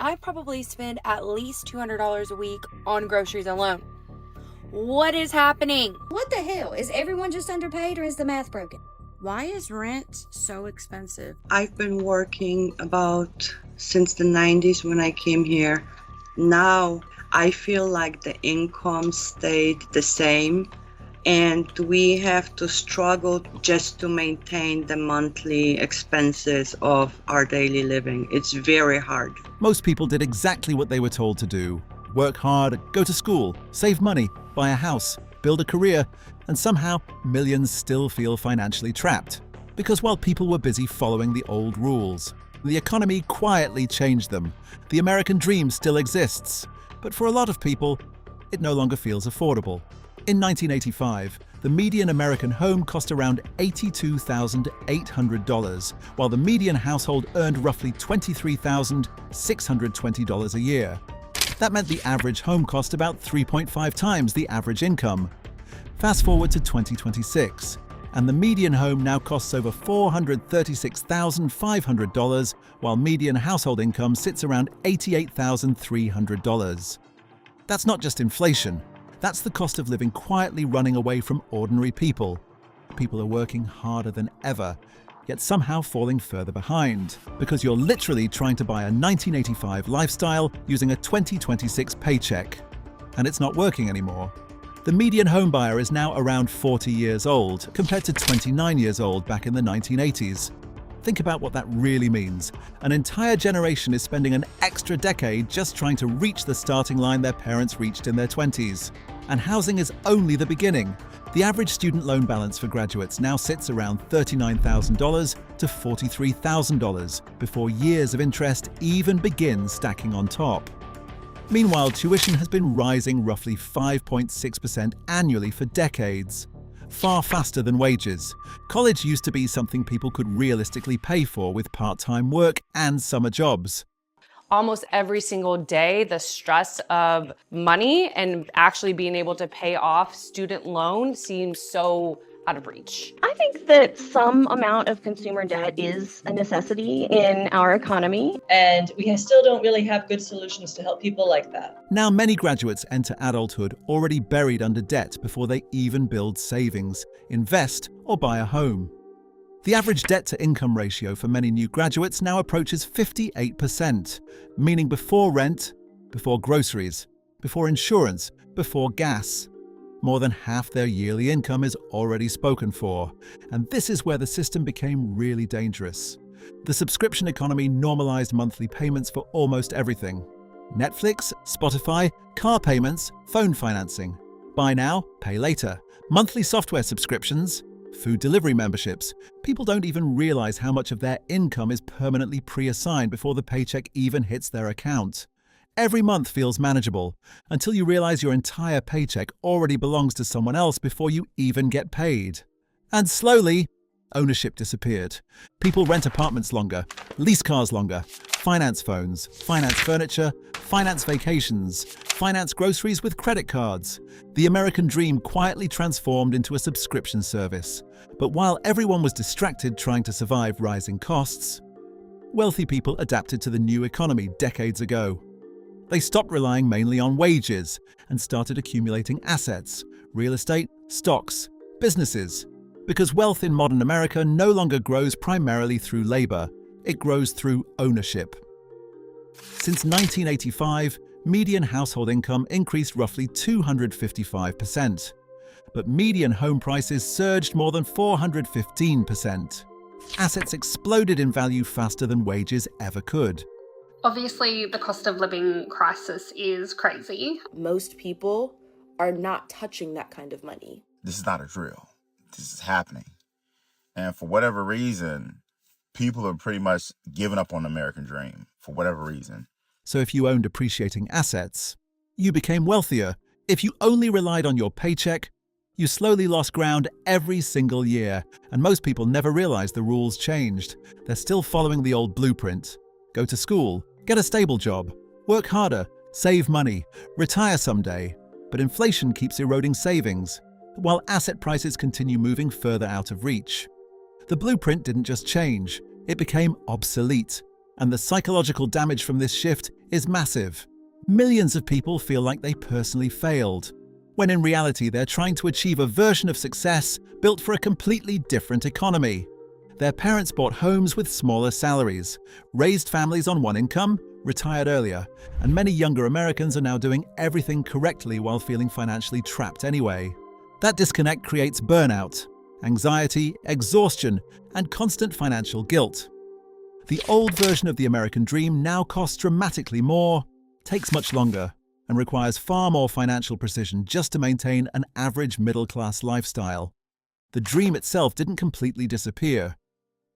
I probably spend at least $200 a week on groceries alone. What is happening? What the hell? Is everyone just underpaid or is the math broken? Why is rent so expensive? I've been working about since the 90s when I came here. Now I feel like the income stayed the same, and we have to struggle just to maintain the monthly expenses of our daily living. It's very hard. Most people did exactly what they were told to do. Work hard, go to school, save money, buy a house, build a career, and somehow millions still feel financially trapped. Because while people were busy following the old rules, the economy quietly changed them. The American dream still exists, but for a lot of people, it no longer feels affordable. In 1985, the median American home cost around $82,800, while the median household earned roughly $23,620 a year. That meant the average home cost about 3.5 times the average income. Fast forward to 2026, and the median home now costs over $436,500, while median household income sits around $88,300. That's not just inflation. That's the cost of living quietly running away from ordinary people. People are working harder than ever, yet somehow falling further behind, because you're literally trying to buy a 1985 lifestyle using a 2026 paycheck. And it's not working anymore. The median home buyer is now around 40 years old, compared to 29 years old back in the 1980s. Think about what that really means. An entire generation is spending an extra decade just trying to reach the starting line their parents reached in their 20s. And housing is only the beginning. The average student loan balance for graduates now sits around $39,000 to $43,000 before years of interest even begin stacking on top. Meanwhile, tuition has been rising roughly 5.6% annually for decades. Far faster than wages. College used to be something people could realistically pay for with part-time work and summer jobs. Almost every single day, the stress of money and actually being able to pay off student loan seems so out of reach. I think that some amount of consumer debt is a necessity in our economy. And we still don't really have good solutions to help people like that. Now many graduates enter adulthood already buried under debt before they even build savings, invest, or buy a home. The average debt-to-income ratio for many new graduates now approaches 58%, meaning before rent, before groceries, before insurance, before gas. More than half their yearly income is already spoken for, and this is where the system became really dangerous. The subscription economy normalized monthly payments for almost everything. Netflix, Spotify, car payments, phone financing. Buy now, pay later. Monthly software subscriptions, food delivery memberships. People don't even realize how much of their income is permanently pre-assigned before the paycheck even hits their account. Every month feels manageable, until you realize your entire paycheck already belongs to someone else before you even get paid. And slowly, ownership disappeared. People rent apartments longer, lease cars longer, finance phones, finance furniture, finance vacations, finance groceries with credit cards. The American dream quietly transformed into a subscription service. But while everyone was distracted trying to survive rising costs, wealthy people adapted to the new economy decades ago. They stopped relying mainly on wages and started accumulating assets, real estate, stocks, businesses. Because wealth in modern America no longer grows primarily through labor, it grows through ownership. Since 1985, median household income increased roughly 255%, but median home prices surged more than 415%. Assets exploded in value faster than wages ever could. Obviously, the cost of living crisis is crazy. Most people are not touching that kind of money. This is not a drill. This is happening. And for whatever reason, people are pretty much giving up on the American dream, for whatever reason. So if you owned appreciating assets, you became wealthier. If you only relied on your paycheck, you slowly lost ground every single year. And most people never realized the rules changed. They're still following the old blueprint. Go to school, get a stable job, work harder, save money, retire someday. But inflation keeps eroding savings, while asset prices continue moving further out of reach. The blueprint didn't just change, it became obsolete. And the psychological damage from this shift is massive. Millions of people feel like they personally failed, when in reality they're trying to achieve a version of success built for a completely different economy. Their parents bought homes with smaller salaries, raised families on one income, retired earlier, and many younger Americans are now doing everything correctly while feeling financially trapped anyway. That disconnect creates burnout, anxiety, exhaustion, and constant financial guilt. The old version of the American dream now costs dramatically more, takes much longer, and requires far more financial precision just to maintain an average middle-class lifestyle. The dream itself didn't completely disappear,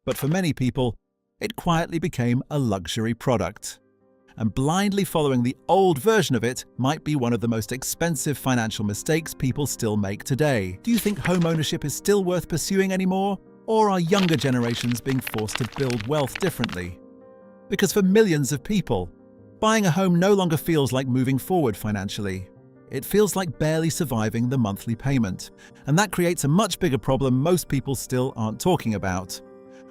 but for many people, it quietly became a luxury product. And blindly following the old version of it might be one of the most expensive financial mistakes people still make today. Do you think home ownership is still worth pursuing anymore? Or are younger generations being forced to build wealth differently? Because for millions of people, buying a home no longer feels like moving forward financially. It feels like barely surviving the monthly payment. And that creates a much bigger problem most people still aren't talking about.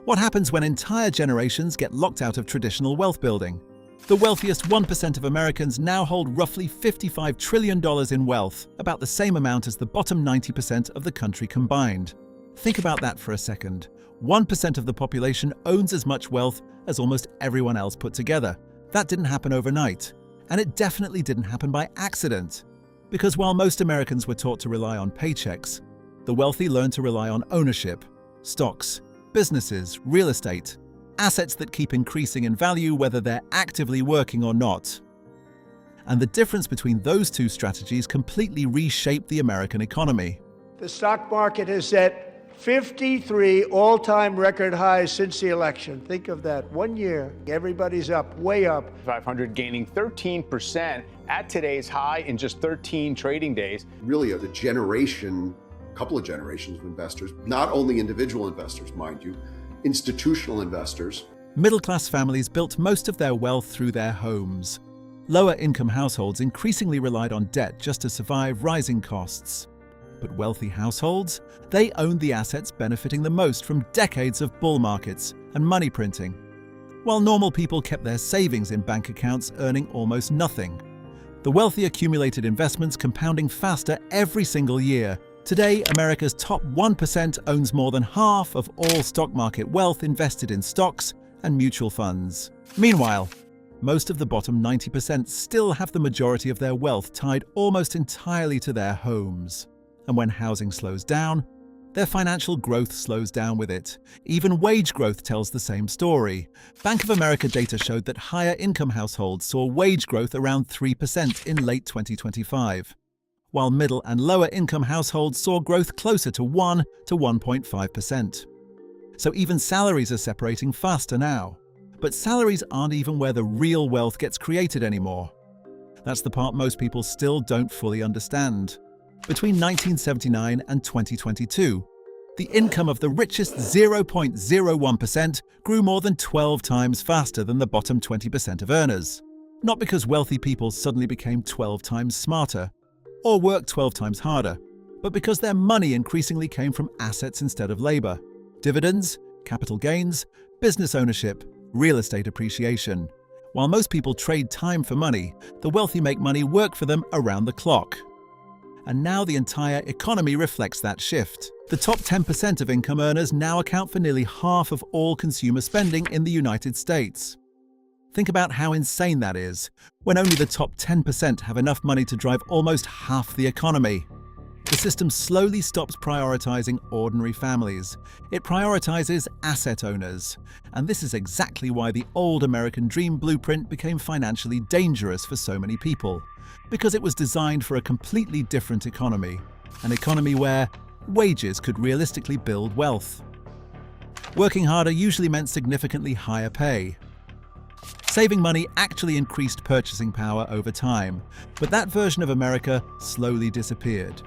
What happens when entire generations get locked out of traditional wealth building? The wealthiest 1% of Americans now hold roughly $55 trillion in wealth, about the same amount as the bottom 90% of the country combined. Think about that for a second. 1% of the population owns as much wealth as almost everyone else put together. That didn't happen overnight. And it definitely didn't happen by accident. Because while most Americans were taught to rely on paychecks, the wealthy learned to rely on ownership, stocks, businesses, real estate, assets that keep increasing in value whether they're actively working or not. And the difference between those two strategies completely reshaped the American economy. The stock market has set 53 all-time record highs since the election. Think of that. 1 year, everybody's up, way up. 500 gaining 13% at today's high in just 13 trading days. Really a generation, couple of generations of investors, not only individual investors, mind you, institutional investors. Middle-class families built most of their wealth through their homes. Lower-income households increasingly relied on debt just to survive rising costs. But wealthy households, they owned the assets benefiting the most from decades of bull markets and money printing, while normal people kept their savings in bank accounts earning almost nothing. The wealthy accumulated investments compounding faster every single year. Today, America's top 1% owns more than half of all stock market wealth invested in stocks and mutual funds. Meanwhile, most of the bottom 90% still have the majority of their wealth tied almost entirely to their homes. And when housing slows down, their financial growth slows down with it. Even wage growth tells the same story. Bank of America data showed that higher income households saw wage growth around 3% in late 2025, while middle and lower income households saw growth closer to 1 to 1.5%. So even salaries are separating faster now. But salaries aren't even where the real wealth gets created anymore. That's the part most people still don't fully understand. Between 1979 and 2022, the income of the richest 0.01% grew more than 12 times faster than the bottom 20% of earners. Not because wealthy people suddenly became 12 times smarter or worked 12 times harder, but because their money increasingly came from assets instead of labor. Dividends, capital gains, business ownership, real estate appreciation. While most people trade time for money, the wealthy make money work for them around the clock. And now the entire economy reflects that shift. The top 10% of income earners now account for nearly half of all consumer spending in the United States. Think about how insane that is, when only the top 10% have enough money to drive almost half the economy. The system slowly stops prioritizing ordinary families. It prioritizes asset owners. And this is exactly why the old American dream blueprint became financially dangerous for so many people. Because it was designed for a completely different economy. An economy where wages could realistically build wealth. Working harder usually meant significantly higher pay. Saving money actually increased purchasing power over time, but that version of America slowly disappeared.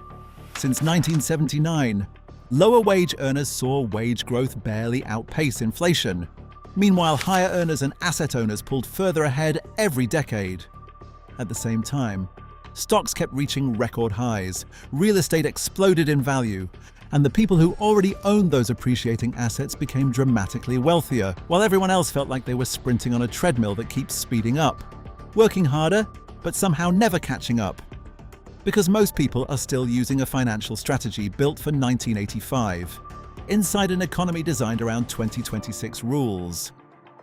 Since 1979, lower wage earners saw wage growth barely outpace inflation. Meanwhile, higher earners and asset owners pulled further ahead every decade. At the same time, stocks kept reaching record highs, real estate exploded in value, And the people who already owned those appreciating assets became dramatically wealthier, while everyone else felt like they were sprinting on a treadmill that keeps speeding up, working harder, but somehow never catching up. Because most people are still using a financial strategy built for 1985, inside an economy designed around 2026 rules.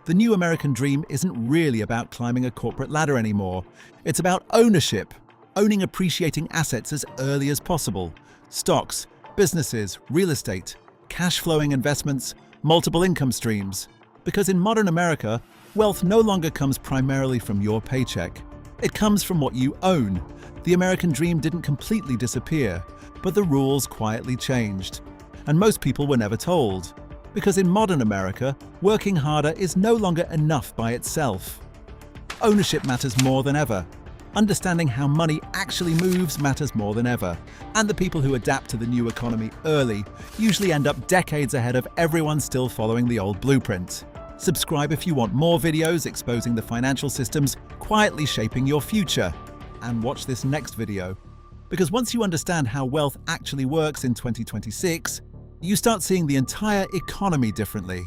The new American dream isn't really about climbing a corporate ladder anymore. It's about ownership, owning appreciating assets as early as possible. Stocks, businesses, real estate, cash-flowing investments, multiple income streams. Because in modern America, wealth no longer comes primarily from your paycheck. It comes from what you own. The American dream didn't completely disappear, but the rules quietly changed. And most people were never told. Because in modern America, working harder is no longer enough by itself. Ownership matters more than ever. Understanding how money actually moves matters more than ever. And the people who adapt to the new economy early usually end up decades ahead of everyone still following the old blueprint. Subscribe if you want more videos exposing the financial systems quietly shaping your future. And watch this next video. Because once you understand how wealth actually works in 2026, you start seeing the entire economy differently.